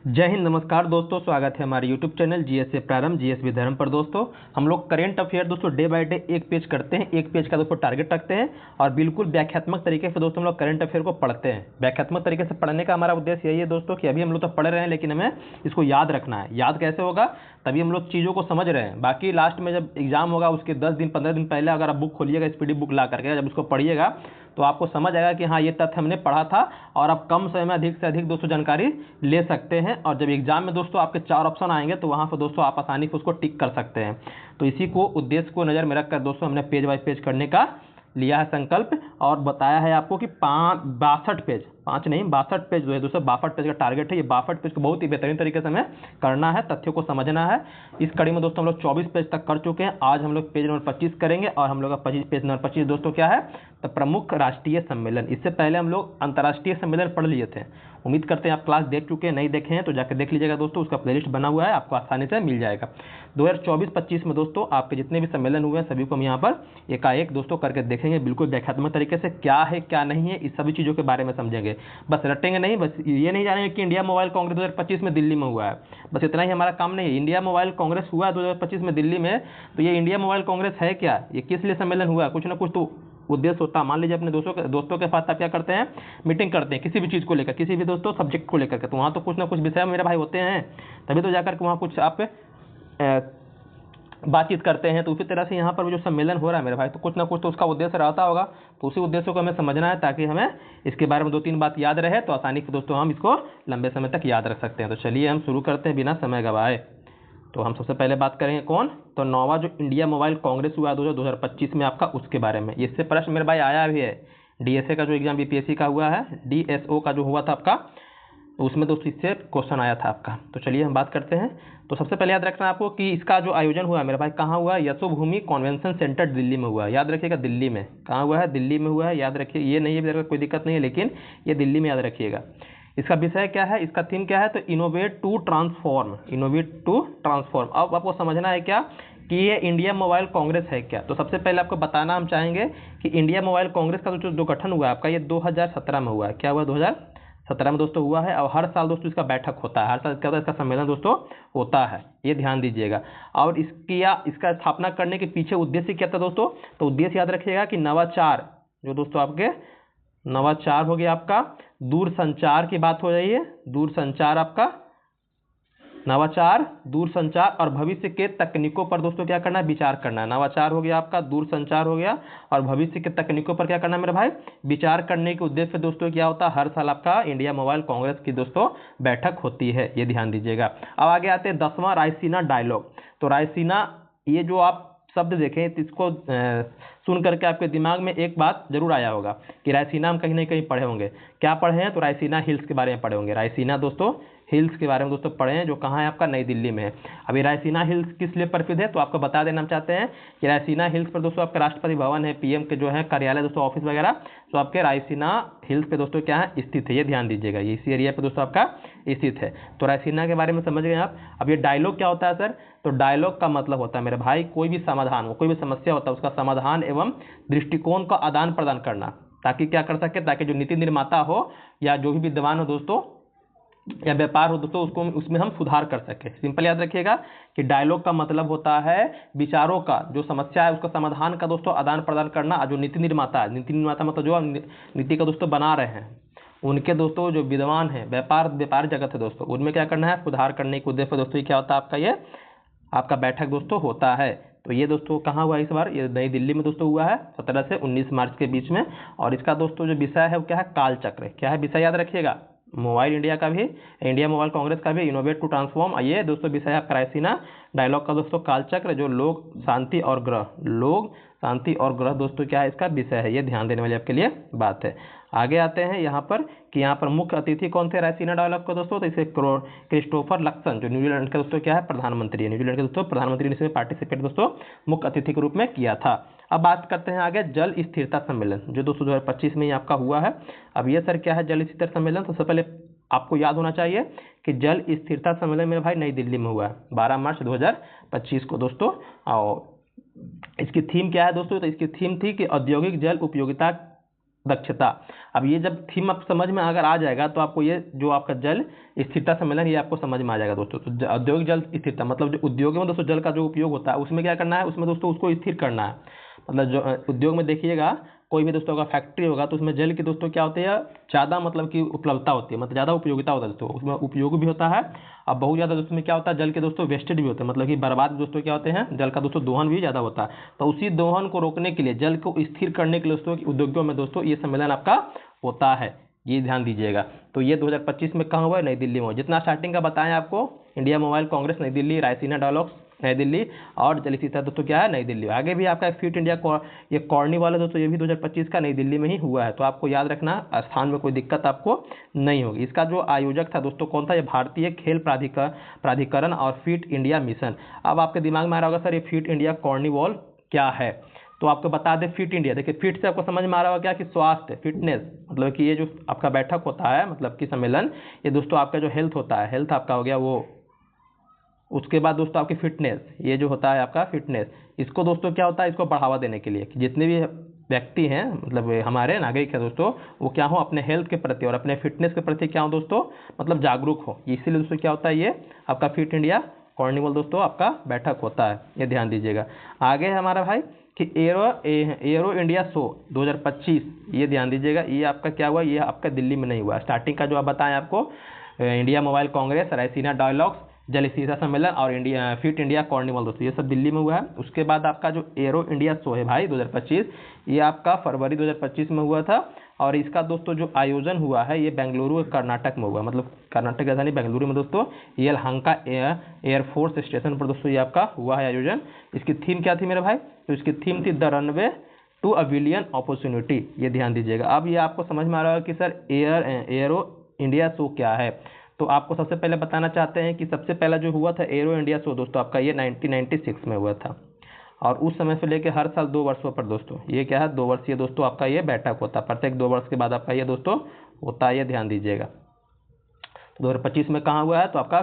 जय हिंद, नमस्कार दोस्तों। स्वागत है हमारे यूट्यूब चैनल जीएस से प्रारंभ जीएस विधर्म पर। दोस्तों हम लोग करेंट अफेयर दोस्तों डे बाय डे एक पेज करते हैं, एक पेज का दोस्तों टारगेट रखते हैं और बिल्कुल व्याख्यात्मक तरीके से दोस्तों हम लोग करेंट अफेयर को पढ़ते हैं। व्याख्यात्मक तरीके से पढ़ने का हमारा उद्देश्य यही है दोस्तों कि अभी हम लोग तो पढ़ रहे हैं लेकिन हमें इसको याद रखना है। याद कैसे होगा, तभी हम लोग चीज़ों को समझ रहे हैं। बाकी लास्ट में जब एग्जाम होगा उसके 10 दिन 15 दिन पहले अगर आप बुक खोलिएगा, स्पीडी बुक ला करके जब उसको पढ़िएगा तो आपको समझ आएगा कि हाँ ये तथ्य हमने पढ़ा था और आप कम समय में अधिक से अधिक दोस्तों जानकारी ले सकते हैं। और जब एग्जाम में दोस्तों आपके 4 ऑप्शन आएंगे तो वहाँ पर दोस्तों आप आसानी से उसको टिक कर सकते हैं। तो इसी को उद्देश्य को नज़र में रखकर दोस्तों हमने पेज बाय पेज करने का लिया है संकल्प और बताया है आपको कि 62 पेज, 5 नहीं 62 पेज जो है दोस्तों 62 पेज का टारगेट है। ये 62 पेज को बहुत ही बेहतरीन तरीके से हमें करना है, तथ्यों को समझना है। इस कड़ी में दोस्तों हम लोग 24 पेज तक कर चुके हैं। आज हम लोग पेज नंबर 25 करेंगे और हम लोग का पेज नंबर 25 दोस्तों क्या है, तो प्रमुख राष्ट्रीय सम्मेलन। इससे पहले हम लोग अंतर्राष्ट्रीय सम्मेलन पढ़ लिए थे। उम्मीद करते हैं आप क्लास देख चुके हैं, नहीं देखे हैं तो जाकर देख लीजिएगा दोस्तों, उसका प्लेलिस्ट बना हुआ है, आपको आसानी से मिल जाएगा। 2024-25 में दोस्तों आपके जितने भी सम्मेलन हुए हैं सभी को हम यहाँ पर एकाएक दोस्तों करके देखेंगे, बिल्कुल व्याख्यात्मक तरीके से क्या है क्या नहीं है इस सभी चीज़ों के बारे में समझेंगे। बस रटेंगे नहीं, बस ये नहीं जानेंगे कि इंडिया मोबाइल कांग्रेस 2025 में दिल्ली में हुआ है, बस इतना ही हमारा काम नहीं है। इंडिया मोबाइल कांग्रेस हुआ है 2025 में दिल्ली में, तो ये इंडिया मोबाइल कांग्रेस है क्या, ये किस लिए सम्मेलन हुआ है, कुछ ना कुछ तो उद्देश्य होता है। मान लीजिए अपने दोस्तों के साथ आप क्या करते हैं, मीटिंग करते हैं किसी भी चीज़ को लेकर, किसी भी दोस्तों सब्जेक्ट को लेकर के, तो वहाँ तो कुछ ना कुछ विषय मेरे भाई होते हैं, तभी तो जाकर के वहाँ कुछ आप बातचीत करते हैं। तो उसी तरह से यहाँ पर जो सम्मेलन हो रहा है मेरे भाई, तो कुछ ना कुछ तो उसका उद्देश्य रहता होगा, तो उसी उद्देश्य को हमें समझना है ताकि हमें इसके बारे में 2-3 बात याद रहे तो आसानी से दोस्तों हम इसको लंबे समय तक याद रख सकते हैं। तो चलिए हम शुरू करते हैं बिना समय गवाए। तो हम सबसे पहले बात करेंगे कौन, तो 9वां जो इंडिया मोबाइल कांग्रेस हुआ 2025 में आपका, उसके बारे में। इससे प्रश्न मेरे भाई आया भी है, डीएसए का जो एग्जाम बीपीएससी का हुआ है, डीएसओ का जो हुआ था आपका, तो उसमें दोस्तों इससे क्वेश्चन आया था आपका। तो चलिए हम बात करते हैं। तो सबसे पहले याद रखना आपको कि इसका जो आयोजन हुआ है मेरे भाई कहाँ हुआ है, यशोभूमि कन्वेंशन सेंटर दिल्ली में हुआ है। याद रखिएगा दिल्ली में, कहाँ हुआ है, दिल्ली में हुआ है, याद रखिए। ये नहीं है कोई दिक्कत नहीं है, लेकिन ये दिल्ली में याद रखिएगा। इसका विषय क्या है, इसका थीम क्या है, तो innovate to transform, innovate to transform. अब आपको समझना है क्या कि ये इंडिया मोबाइल कांग्रेस है क्या। तो सबसे पहले आपको बताना हम चाहेंगे कि इंडिया मोबाइल कांग्रेस का जो गठन हुआ है आपका, ये 2017 में हुआ है। क्या हुआ, 2017 में दोस्तों हुआ है। और हर साल दोस्तों इसका बैठक होता है, हर साल क्या होता है, इसका सम्मेलन दोस्तों होता है, ये ध्यान दीजिएगा। और इसका स्थापना करने के पीछे उद्देश्य क्या था दोस्तों, तो उद्देश्य याद रखिएगा कि नवाचार, जो दोस्तों आपके नवाचार हो गया आपका, दूरसंचार की बात हो रही है, दूरसंचार आपका, नवाचार दूरसंचार और भविष्य के तकनीकों पर दोस्तों क्या करना है, विचार करना है। नवाचार हो गया आपका, दूरसंचार हो गया और भविष्य के तकनीकों पर क्या करना है मेरे भाई, विचार करने के उद्देश्य से दोस्तों क्या होता है, हर साल आपका इंडिया मोबाइल कांग्रेस की दोस्तों बैठक होती है, ये ध्यान दीजिएगा। अब आगे आते हैं 10वां रायसीना डायलॉग। तो रायसीना, ये जो आप शब्द देखें तो इसको सुन करके आपके दिमाग में एक बात जरूर आया होगा कि रायसीना हम कहीं ना कहीं पढ़े होंगे। क्या पढ़े हैं, तो रायसीना हिल्स के बारे में पढ़े होंगे। रायसीना दोस्तों हिल्स के बारे में दोस्तों पढ़े हैं, जो कहाँ है आपका, नई दिल्ली में है। अभी रायसीना हिल्स किस लिए प्रसिद्ध है, तो आपको बता देना हम चाहते हैं कि रायसीना हिल्स पर दोस्तों आपका राष्ट्रपति भवन है, पीएम के जो है कार्यालय दोस्तों, ऑफिस वगैरह, तो आपके रायसीना हिल्स पे दोस्तों क्या है, स्थित है, ये ध्यान दीजिएगा। ये इसी एरिया पे दोस्तों आपका स्थित है। तो रायसीना के बारे में समझ गए आप। अब ये डायलॉग क्या होता है सर, तो डायलॉग का मतलब होता है मेरे भाई कोई भी समाधान हो, कोई भी समस्या होता है उसका समाधान एवं दृष्टिकोण का आदान प्रदान करना, ताकि क्या कर सके, ताकि जो नीति निर्माता हो या जो भी विद्वान हो दोस्तों या व्यापार हो दोस्तों, उसको उसमें हम सुधार कर सके। सिंपल याद रखिएगा कि डायलॉग का मतलब होता है विचारों का, जो समस्या है उसका समाधान का दोस्तों आदान प्रदान करना। और जो नीति निर्माता है, नीति निर्माता मतलब जो नीति का दोस्तों बना रहे हैं, उनके दोस्तों जो विद्वान है, व्यापार जगत है दोस्तों, उनमें क्या करना है, सुधार करने के उद्देश्य दोस्तों क्या होता है आपका, ये आपका बैठक दोस्तों होता है। तो ये दोस्तों कहाँ हुआ इस बार, ये नई दिल्ली में दोस्तों हुआ है 17 से 19 मार्च के बीच में। और इसका दोस्तों जो विषय है वो क्या है, काल चक्र। क्या है विषय, याद रखिएगा, मोबाइल इंडिया का भी, इंडिया मोबाइल कांग्रेस का भी, इनोवेट टू ट्रांसफॉर्म। ये दोस्तों विषय है रायसीना डायलॉग का दोस्तों कालचक्र, जो लोग शांति और ग्रह, लोग शांति और ग्रह दोस्तों क्या है इसका विषय है, ये ध्यान देने वाली आपके लिए बात है। आगे आते हैं यहाँ पर कि यहाँ पर मुख्य अतिथि कौन थे रायसीना डायलॉग को दोस्तों, तो इसे क्रिस्टोफर लक्सन, जो न्यूजीलैंड का दोस्तों क्या है प्रधानमंत्री है, न्यूजीलैंड के दोस्तों प्रधानमंत्री ने इसमें पार्टिसिपेट दोस्तों मुख्य अतिथि के रूप में किया था। अब बात करते हैं आगे जल स्थिरता सम्मेलन, जो दोस्तों 2025 में ही आपका हुआ है। अब ये सर क्या है जल स्थिरता सम्मेलन, तो सबसे पहले आपको याद होना चाहिए कि जल स्थिरता सम्मेलन मेरे भाई नई दिल्ली में हुआ है 12 मार्च 2025 को दोस्तों। और इसकी थीम क्या है दोस्तों, तो इसकी थीम थी कि औद्योगिक जल उपयोगिता दक्षता। अब ये जब थीम आप समझ में अगर आ जाएगा तो आपको ये जो आपका जल स्थिरता सम्मेलन ये आपको समझ में आ जाएगा दोस्तों। तो औद्योगिक जल स्थिरता मतलब जो उद्योगों में दोस्तों जल का जो उपयोग होता है उसमें क्या करना है, उसमें दोस्तों उसको स्थिर करना है। मतलब जो उद्योग में देखिएगा कोई भी दोस्तों का फैक्ट्री होगा तो उसमें जल की दोस्तों क्या होती है, ज़्यादा मतलब कि उपलब्धता होती है, मतलब ज़्यादा उपयोगिता होता है दोस्तों, उसमें उपयोग भी होता है। अब बहुत ज़्यादा दोस्तों में क्या होता है, जल के दोस्तों वेस्टेज भी होते हैं, मतलब कि बर्बाद दोस्तों क्या होते हैं, जल का दोस्तों दोहन भी ज़्यादा होता है। तो उसी दोहन को रोकने के लिए, जल को स्थिर करने के लिए दोस्तों उद्योगों में दोस्तों ये सम्मेलन आपका होता है, ये ध्यान दीजिएगा। तो ये 2025 में कहाँ हुआ है, नई दिल्ली में हुआ। जितना स्टार्टिंग का बताएं आपको, इंडिया मोबाइल कांग्रेस नई दिल्ली, रायसीना डायलॉग्स नई दिल्ली, और जल स्थिरता दोस्तों क्या है, नई दिल्ली। आगे भी आपका फिट इंडिया ये कॉर्निवॉल है दोस्तों, ये भी 2025 का नई दिल्ली में ही हुआ है। तो आपको याद रखना, स्थान में कोई दिक्कत आपको नहीं होगी। इसका जो आयोजक था दोस्तों कौन था, ये भारतीय खेल प्राधिकरण और फिट इंडिया मिशन। अब आपके दिमाग में आ रहा होगा सर ये फिट इंडिया कॉर्निवॉल क्या है, तो आपको बता दें फिट इंडिया। देखिए फिट से आपको समझ में आ रहा होगा क्या कि स्वास्थ्य, फिटनेस, मतलब कि ये जो आपका बैठक होता है, मतलब कि सम्मेलन, ये दोस्तों आपका जो हेल्थ होता है, हेल्थ आपका हो गया वो। उसके बाद दोस्तों आपकी फिटनेस, ये जो होता है आपका फिटनेस, इसको दोस्तों क्या होता है, इसको बढ़ावा देने के लिए कि जितने भी व्यक्ति हैं, मतलब हमारे नागरिक हैं दोस्तों, वो क्या हो, अपने हेल्थ के प्रति और अपने फिटनेस के प्रति क्या हो दोस्तों, मतलब जागरूक हो। इसीलिए दोस्तों क्या होता है, ये आपका फिट इंडिया कॉर्निवल दोस्तों आपका बैठक होता है, ये ध्यान दीजिएगा। आगे है हमारा भाई कि एरो इंडिया शो 2025, ये ध्यान दीजिएगा, ये आपका क्या हुआ, ये आपका दिल्ली में नहीं हुआ। स्टार्टिंग का जो आप बताएं आपको, India mobile Congress, Raisina dialogues, जल स्थिरता सम्मेलन और इंडिया फिट इंडिया कॉर्निवल दोस्तों, ये सब दिल्ली में हुआ है। उसके बाद आपका जो एरो इंडिया शो है भाई 2025, ये आपका फरवरी 2025 में हुआ था, और इसका दोस्तों जो आयोजन हुआ है ये बेंगलुरु कर्नाटक में हुआ, मतलब कर्नाटक की राजधानी बेंगलुरु में दोस्तों, यलहंका एयरफोर्स स्टेशन पर दोस्तों ये आपका हुआ है आयोजन। इसकी थीम क्या थी मेरे भाई, तो इसकी थीम थी the runway to a billion opportunity, ये ध्यान दीजिएगा। अब ये आपको समझ में आ रहा है कि सर एरो इंडिया शो क्या है। तो आपको सबसे पहले बताना चाहते हैं कि सबसे पहला जो हुआ था एरो इंडिया शो दोस्तों आपका ये 1996 में हुआ था, और उस समय से लेकर हर साल 2 वर्षों पर दोस्तों ये क्या है, 2 वर्षीय दोस्तों आपका ये बैठक होता है, प्रत्येक 2 वर्ष के बाद आपका ये दोस्तों होता है, ये ध्यान दीजिएगा। 2025 में कहाँ हुआ है, तो आपका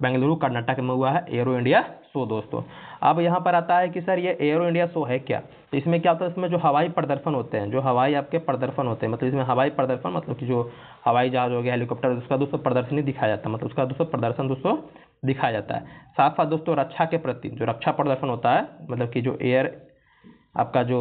बेंगलुरु कर्नाटक में हुआ है एरो इंडिया शो दोस्तों। अब यहाँ पर आता है कि सर ये एरो इंडिया शो है क्या, तो इसमें क्या होता है, इसमें जो हवाई प्रदर्शन होते हैं, जो हवाई आपके प्रदर्शन होते हैं, मतलब इसमें हवाई प्रदर्शन मतलब कि जो हवाई जहाज हो गया, हेलीकॉप्टर, उसका दोस्तों प्रदर्शनी दिखाया जाता है, मतलब उसका दोस्तों प्रदर्शन दोस्तों दिखाया जाता है। साथ साथ दोस्तों रक्षा के प्रति जो रक्षा प्रदर्शन होता है, मतलब कि जो आपका जो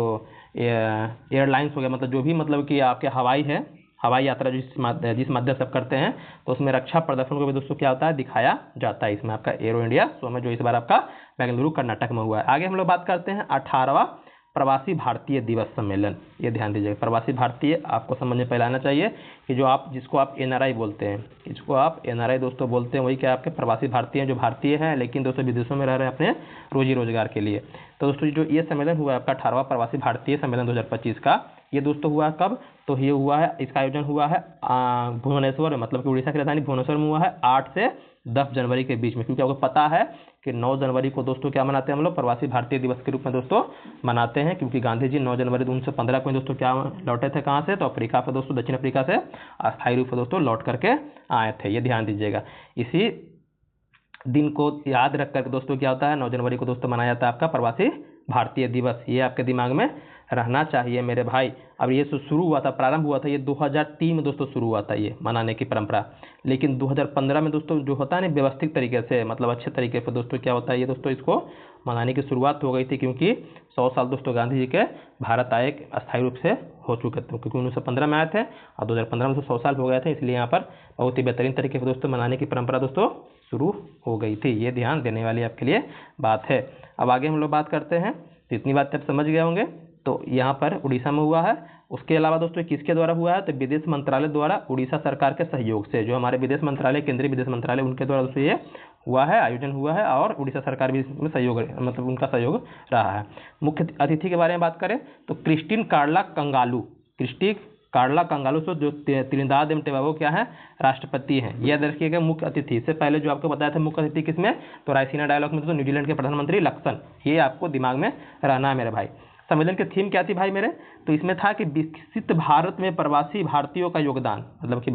एयरलाइंस हो गया, मतलब जो भी मतलब कि आपके हवाई है, हवाई यात्रा जिस माध्यम से आप करते हैं, तो उसमें रक्षा प्रदर्शन को भी दोस्तों क्या होता है, दिखाया जाता है इसमें आपका एरो इंडिया शो में, जो इस बार आपका बेंगलुरु कर्नाटक में हुआ है। आगे हम लोग बात करते हैं 18वां प्रवासी भारतीय दिवस सम्मेलन, ये ध्यान दीजिएगा। प्रवासी भारतीय आपको समझ में पहले आना चाहिए कि जो आप जिसको आप एनआरआई बोलते हैं, इसको आप एनआरआई दोस्तों बोलते हैं, वही क्या आपके प्रवासी भारतीय हैं, जो भारतीय हैं लेकिन दोस्तों विदेशों में रह रहे हैं अपने रोजी रोजगार के लिए। तो दोस्तों जो ये सम्मेलन हुआ है आपका 18वां प्रवासी भारतीय सम्मेलन 2025 का, ये दोस्तों हुआ कब, तो ये हुआ है, इसका आयोजन हुआ है भुवनेश्वर, मतलब कि उड़ीसा की राजधानी भुवनेश्वर में हुआ है 8 से 10 जनवरी के बीच में। क्योंकि आपको पता है कि 9 जनवरी को दोस्तों क्या मनाते हैं हम लोग, प्रवासी भारतीय दिवस के रूप में दोस्तों मनाते हैं, क्योंकि गांधी जी 9 जनवरी 1915 को दोस्तों क्या लौटे थे, कहाँ से, तो अफ्रीका पर दोस्तों, दक्षिण अफ्रीका से अस्थायी रूप से दोस्तों लौट करके आए थे, ये ध्यान दीजिएगा। इसी दिन को याद रख करके दोस्तों क्या होता है, 9 जनवरी को दोस्तों मनाया जाता है आपका प्रवासी भारतीय दिवस, ये आपके दिमाग में रहना चाहिए मेरे भाई। अब ये शुरू हुआ था, प्रारंभ हुआ था ये 2003 में दोस्तों शुरू हुआ था ये मनाने की परंपरा, लेकिन 2015 में दोस्तों जो होता है ना व्यवस्थित तरीके से, मतलब अच्छे तरीके से दोस्तों क्या होता है ये दोस्तों इसको मनाने की शुरुआत हो गई थी, क्योंकि 100 साल दोस्तों गांधी जी के भारत आए अस्थायी रूप से हो चुके थे, क्योंकि 1915 में आए थे और 2015 में 100 साल हो गए थे, इसलिए यहाँ पर बहुत ही बेहतरीन तरीके से दोस्तों मनाने की परंपरा दोस्तों शुरू हो गई थी, ये ध्यान देने वाली आपके लिए बात है। अब आगे हम लोग बात करते हैं, तो इतनी बात आप समझ गए होंगे। तो यहाँ पर उड़ीसा में हुआ है, उसके अलावा दोस्तों किसके द्वारा हुआ है, तो विदेश मंत्रालय द्वारा उड़ीसा सरकार के सहयोग से, जो हमारे विदेश मंत्रालय, केंद्रीय विदेश मंत्रालय, उनके द्वारा दोस्तों ये हुआ है, आयोजन हुआ है, और उड़ीसा सरकार भी इसमें सहयोग, मतलब उनका सहयोग रहा है। मुख्य अतिथि के बारे में बात करें तो क्रिस्टिन कार्ला कंगालू से जो त्रिनिदाद एंड टोबैगो क्या है, राष्ट्रपति हैं, यह देखिएगा मुख्य अतिथि। इससे पहले जो आपको बताया था मुख्य अतिथि किसमें, तो रायसीना डायलॉग में तो न्यूजीलैंड के प्रधानमंत्री लक्सन, ये आपको दिमाग में रहना है मेरे भाई। सम्मेलन की थीम क्या थी भाई मेरे? तो इसमें था कि विकसित भारत में प्रवासी भारतीयों का योगदान, मतलब कि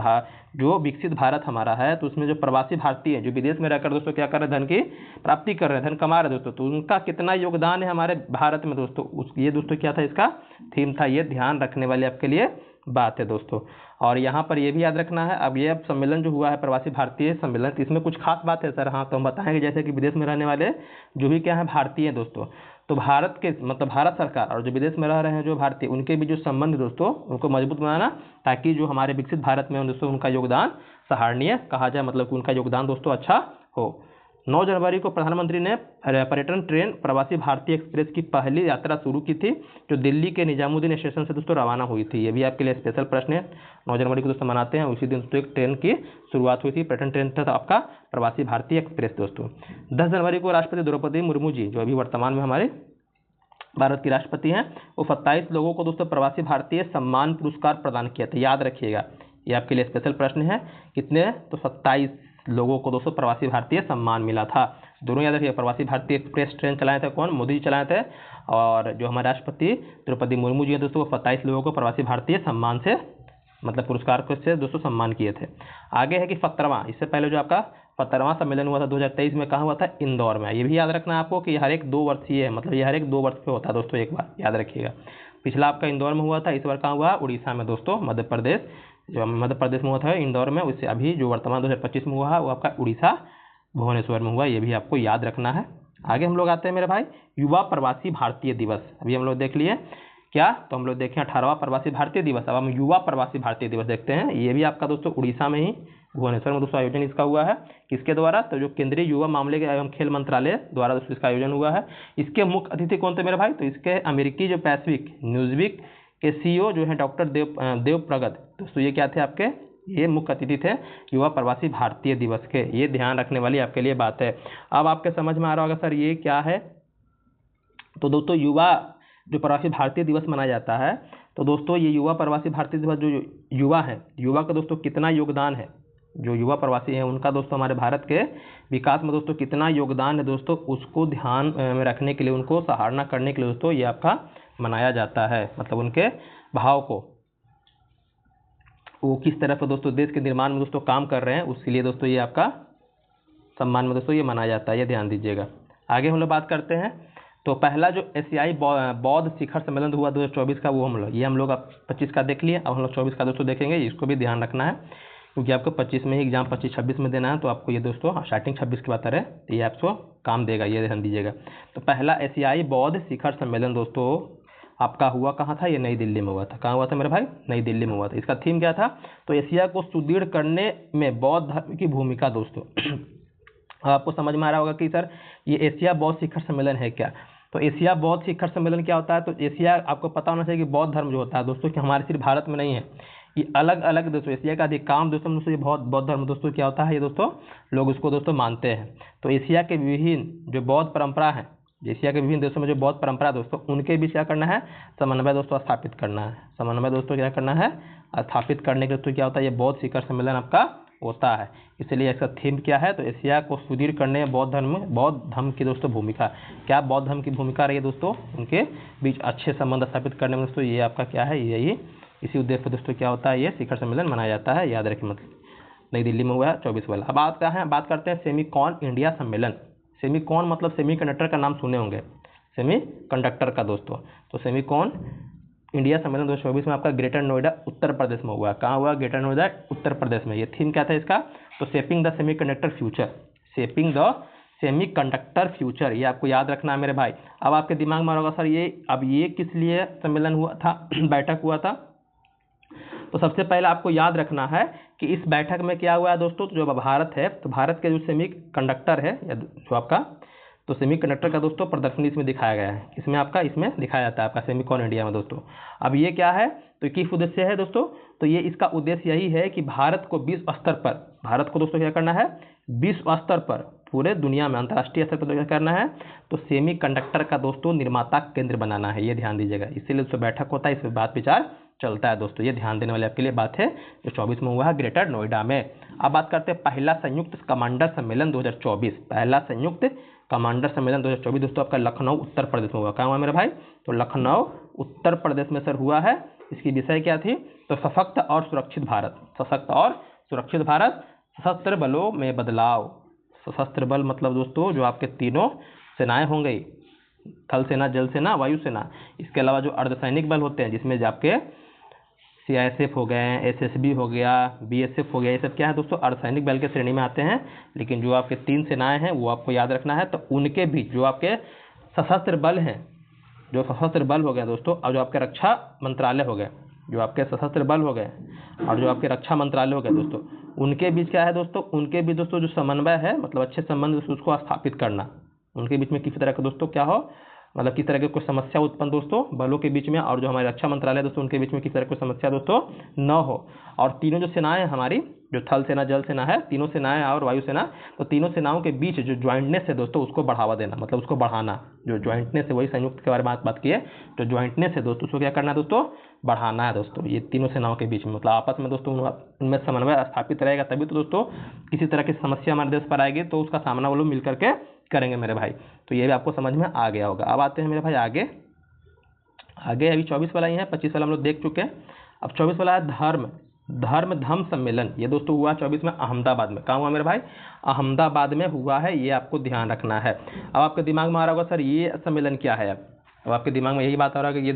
जो विकसित भारत हमारा है तो उसमें जो प्रवासी भारतीय जो विदेश में रहकर दोस्तों क्या कर रहे हैं, धन की प्राप्ति कर रहे हैं, धन कमा रहे हैं दोस्तों, तो उनका कितना योगदान है हमारे भारत में दोस्तों, ये दोस्तों क्या था, इसका थीम था। ये ध्यान रखने वाली आपके लिए बात है दोस्तों। और यहाँ पर ये भी याद रखना है, अब ये सम्मेलन जो हुआ है प्रवासी भारतीय सम्मेलन, तो इसमें कुछ खास बात है सर। हाँ, तो हम बताएंगे जैसे कि विदेश में रहने वाले जो भी क्या है भारतीय दोस्तों, तो भारत के मतलब भारत सरकार और जो विदेश में रह रहे हैं जो भारतीय, उनके भी जो संबंध दोस्तों उनको मजबूत बनाना, ताकि जो हमारे विकसित भारत में दोस्तों उनका योगदान सराहनीय कहा जाए, मतलब कि उनका योगदान दोस्तों अच्छा हो। 9 जनवरी को प्रधानमंत्री ने पर्यटन ट्रेन प्रवासी भारतीय एक्सप्रेस की पहली यात्रा शुरू की थी, जो दिल्ली के निजामुद्दीन स्टेशन से दोस्तों रवाना हुई थी। ये भी आपके लिए स्पेशल प्रश्न है। 9 जनवरी को दोस्तों मनाते हैं, उसी दिन दोस्तों एक ट्रेन की शुरुआत हुई थी, पर्यटन ट्रेन था आपका प्रवासी भारतीय एक्सप्रेस दोस्तों। 10 जनवरी को राष्ट्रपति द्रौपदी मुर्मू जी, जो अभी वर्तमान में हमारे भारत की राष्ट्रपति हैं, वो 27 लोगों को दोस्तों प्रवासी भारतीय सम्मान पुरस्कार प्रदान किया था। याद रखिएगा, ये आपके लिए स्पेशल प्रश्न है। कितने? तो 27 लोगों को दोस्तों प्रवासी भारतीय सम्मान मिला था। दोनों याद रखिए, प्रवासी भारतीय एक्सप्रेस ट्रेन चलाए थे कौन? मोदी जी चलाए थे। और जो हमारे राष्ट्रपति द्रौपदी मुर्मू जी हैं दोस्तों, वो 27 लोगों को प्रवासी भारतीय सम्मान से मतलब पुरस्कार से दोस्तों सम्मान किए थे। आगे है कि 17वां, इससे पहले जो आपका 17वां सम्मेलन हुआ था 2023 में, कहाँ हुआ था? इंदौर में। ये भी याद रखना है आपको कि हर एक 2 वर्षीय है, मतलब ये हर एक 2 वर्ष पे होता है दोस्तों, एक बार याद रखिएगा। पिछला आपका इंदौर में हुआ था, इस बार कहाँ हुआ? उड़ीसा में दोस्तों, मध्य प्रदेश, जो मध्य प्रदेश में हुआ था इंदौर में, उससे अभी जो वर्तमान 2025 में हुआ है वो आपका उड़ीसा भुवनेश्वर में हुआ। ये भी आपको याद रखना है। आगे हम लोग आते हैं मेरे भाई, युवा प्रवासी भारतीय दिवस। अभी हम लोग देख लिए क्या, तो हम लोग देखें 18वां प्रवासी भारतीय दिवस। अब हम युवा प्रवासी भारतीय दिवस देखते हैं। ये भी आपका दोस्तों उड़ीसा में ही भुवनेश्वर में दोस्तों आयोजन इसका हुआ है। किसके द्वारा? तो जो केंद्रीय युवा मामले के एवं खेल मंत्रालय द्वारा दोस्तों इसका आयोजन हुआ है। इसके मुख्य अतिथि कौन थे मेरे भाई? तो इसके अमेरिकी जो पैसिफिक न्यूज़वीक के CEO जो है डॉक्टर देव प्रगत दोस्तों, ये क्या थे आपके? ये मुख्य अतिथि थे युवा प्रवासी भारतीय दिवस के। ये ध्यान रखने वाली आपके लिए बात है। अब आपके समझ में आ रहा होगा सर ये क्या है। तो दोस्तों युवा जो प्रवासी भारतीय दिवस मनाया जाता है, तो दोस्तों ये युवा प्रवासी भारतीय दिवस जो युवा है, युवा का दोस्तों कितना योगदान है, जो युवा प्रवासी हैं उनका दोस्तों हमारे भारत के विकास में दोस्तों कितना योगदान है दोस्तों, उसको ध्यान में रखने के लिए, उनको सराहना करने के लिए दोस्तों ये आपका मनाया जाता है। मतलब उनके भाव को, वो किस तरह से दोस्तों देश के निर्माण में दोस्तों काम कर रहे हैं, उसके लिए दोस्तों ये आपका सम्मान में दोस्तों ये मनाया जाता है। ये ध्यान दीजिएगा। आगे हम लोग बात करते हैं, तो पहला जो एशियाई बौद्ध शिखर सम्मेलन हुआ 2024 का, वो हम लोग अब 25 का देख लिए। अब हम लोग 24 का दोस्तों देखेंगे। इसको भी ध्यान रखना है, क्योंकि आपको 25 में ही एग्जाम 25-26 में देना है, तो आपको ये दोस्तों स्टार्टिंग 26 की बात है, तो ये आपको काम देगा, ये ध्यान दीजिएगा। तो पहला एशियाई बौद्ध शिखर सम्मेलन दोस्तों आपका हुआ कहाँ था? ये नई दिल्ली में हुआ था। कहाँ हुआ था मेरे भाई? नई दिल्ली में हुआ था। इसका थीम क्या था? तो एशिया को सुदृढ़ करने में बौद्ध धर्म की भूमिका दोस्तों। आपको समझ में आ रहा होगा कि सर ये एशिया बौद्ध शिखर सम्मेलन है क्या। तो एशिया बौद्ध शिखर सम्मेलन क्या होता है? तो एशिया आपको पता होना चाहिए कि बौद्ध धर्म जो होता है दोस्तों, कि हमारे सिर्फ भारत में नहीं है, ये अलग अलग दोस्तों एशिया का अधिकांश दोस्तों ये बहुत बौद्ध धर्म दोस्तों क्या होता है, ये दोस्तों लोग उसको दोस्तों मानते हैं। तो एशिया के विभिन्न जो बौद्ध परंपरा है, एशिया के विभिन्न देशों में जो बौद्ध परंपरा दोस्तों, उनके बीच क्या करना है? समन्वय दोस्तों स्थापित करना है। समन्वय दोस्तों क्या करना है? स्थापित करने के दोस्तों क्या होता है? ये बौद्ध शिखर सम्मेलन आपका होता है। इसलिए इसका थीम क्या है? तो एशिया को सुदृढ़ करने में बौद्ध धर्म की दोस्तों भूमिका। क्या बौद्ध धर्म की भूमिका रही है दोस्तों? उनके बीच अच्छे संबंध स्थापित करने में दोस्तों ये आपका क्या है? यही इसी उद्देश्य पर दोस्तों क्या होता है? ये शिखर सम्मेलन मनाया जाता है। याद रखें, मतलब नई दिल्ली में हुआ है 24 वाला। अब बात करते हैं सेमीकॉन इंडिया सम्मेलन। सेमीकॉन मतलब सेमीकंडक्टर का नाम सुने होंगे, सेमीकंडक्टर का दोस्तों। तो सेमीकॉन इंडिया सम्मेलन 2024 में आपका ग्रेटर नोएडा उत्तर प्रदेश में हुआ। कहाँ हुआ? ग्रेटर नोएडा उत्तर प्रदेश में। ये थीम क्या था इसका? तो shaping the semiconductor future. Shaping the semiconductor future, ये आपको याद रखना है मेरे भाई। अब आपके दिमाग में होगा सर ये किस लिए सम्मेलन हुआ था, बैठक हुआ था? तो सबसे पहले आपको याद रखना है कि इस बैठक में क्या हुआ है दोस्तों, तो जो भारत है, तो भारत के जो सेमीकंडक्टर है जो आपका, तो सेमीकंडक्टर का दोस्तों प्रदर्शनी इसमें दिखाया गया है। इसमें आपका इसमें दिखाया जाता है आपका सेमीकॉन इंडिया में दोस्तों। अब ये क्या है? तो किस उद्देश्य है दोस्तों? तो ये इसका उद्देश्य यही है कि भारत को विश्व स्तर पर, भारत को दोस्तों क्या करना है? विश्व स्तर पर, पूरे दुनिया में अंतर्राष्ट्रीय स्तर पर क्या करना है? तो सेमीकंडक्टर का दोस्तों निर्माता केंद्र बनाना है। ये ध्यान दीजिएगा। इसीलिए दोस्तों बैठक होता है, इस पर बात विचार चलता है दोस्तों। ये ध्यान देने वाले आपके लिए बात है, जो 24 में हुआ है ग्रेटर नोएडा में। अब बात करते हैं पहला संयुक्त कमांडर सम्मेलन 2024। पहला संयुक्त कमांडर सम्मेलन 2024 दोस्तों आपका लखनऊ उत्तर प्रदेश में हुआ। कहाँ हुआ मेरे भाई? तो लखनऊ उत्तर प्रदेश में सर हुआ है। इसकी विषय क्या थी? तो सशक्त और सुरक्षित भारत। सशक्त और सुरक्षित भारत, सशस्त्र बलों में बदलाव। सशस्त्र बल मतलब दोस्तों जो आपके तीनों सेनाएं होंगी, थल सेना, जल सेना, वायु सेना, इसके अलावा जो अर्धसैनिक बल होते हैं जिसमें आपके CISF हो गए, SSB हो गया, BSF हो गया, ये सब क्या है दोस्तों? अर्धसैनिक बल के श्रेणी में आते हैं। लेकिन जो आपके 3 सेनाएं हैं वो आपको याद रखना है। तो उनके बीच जो आपके सशस्त्र बल हैं, जो सशस्त्र बल हो गए दोस्तों, और जो आपके रक्षा मंत्रालय हो गए, जो आपके सशस्त्र बल हो गए और जो आपके रक्षा मंत्रालय हो गए दोस्तों, उनके बीच क्या है दोस्तों? उनके बीच दोस्तों जो समन्वय है, मतलब अच्छे संबंध उसको स्थापित करना। उनके बीच में किसी तरह का दोस्तों क्या हो, मतलब किस तरह की कोई समस्या उत्पन्न दोस्तों बलों के बीच में और जो हमारे रक्षा मंत्रालय दोस्तों उनके बीच में किस तरह की समस्या दोस्तों न हो। और तीनों जो सेनाएं हमारी, जो थल सेना, जल सेना है, तीनों सेनाएं और वायु सेना, तो तीनों सेनाओं के बीच जो ज्वाइंटनेस है दोस्तों उसको बढ़ावा देना, मतलब उसको बढ़ाना। जो ज्वाइंटनेस है वही संयुक्त के बारे में बात की है। तो ज्वाइंटनेस है दोस्तों उसको क्या करना है दोस्तों? बढ़ाना है दोस्तों, ये तीनों सेनाओं के बीच में, मतलब आपस में दोस्तों उनमें समन्वय स्थापित रहेगा, तभी तो दोस्तों किसी तरह की समस्या हमारे देश पर आएगी तो उसका सामना वो लोग मिल करके करेंगे मेरे भाई। तो ये भी आपको समझ में आ गया होगा। अब आते हैं मेरे भाई आगे। अभी 24 वाला ही है, 25 वाला हम लोग देख चुके हैं। अब 24 वाला है धम सम्मेलन। ये दोस्तों हुआ 24 में अहमदाबाद में। कहाँ हुआ मेरे भाई? अहमदाबाद में हुआ है, ये आपको ध्यान रखना है। अब आपके दिमाग में आ रहा होगा सर ये सम्मेलन क्या है। अब आपके दिमाग में यही बात आ रहा है कि ये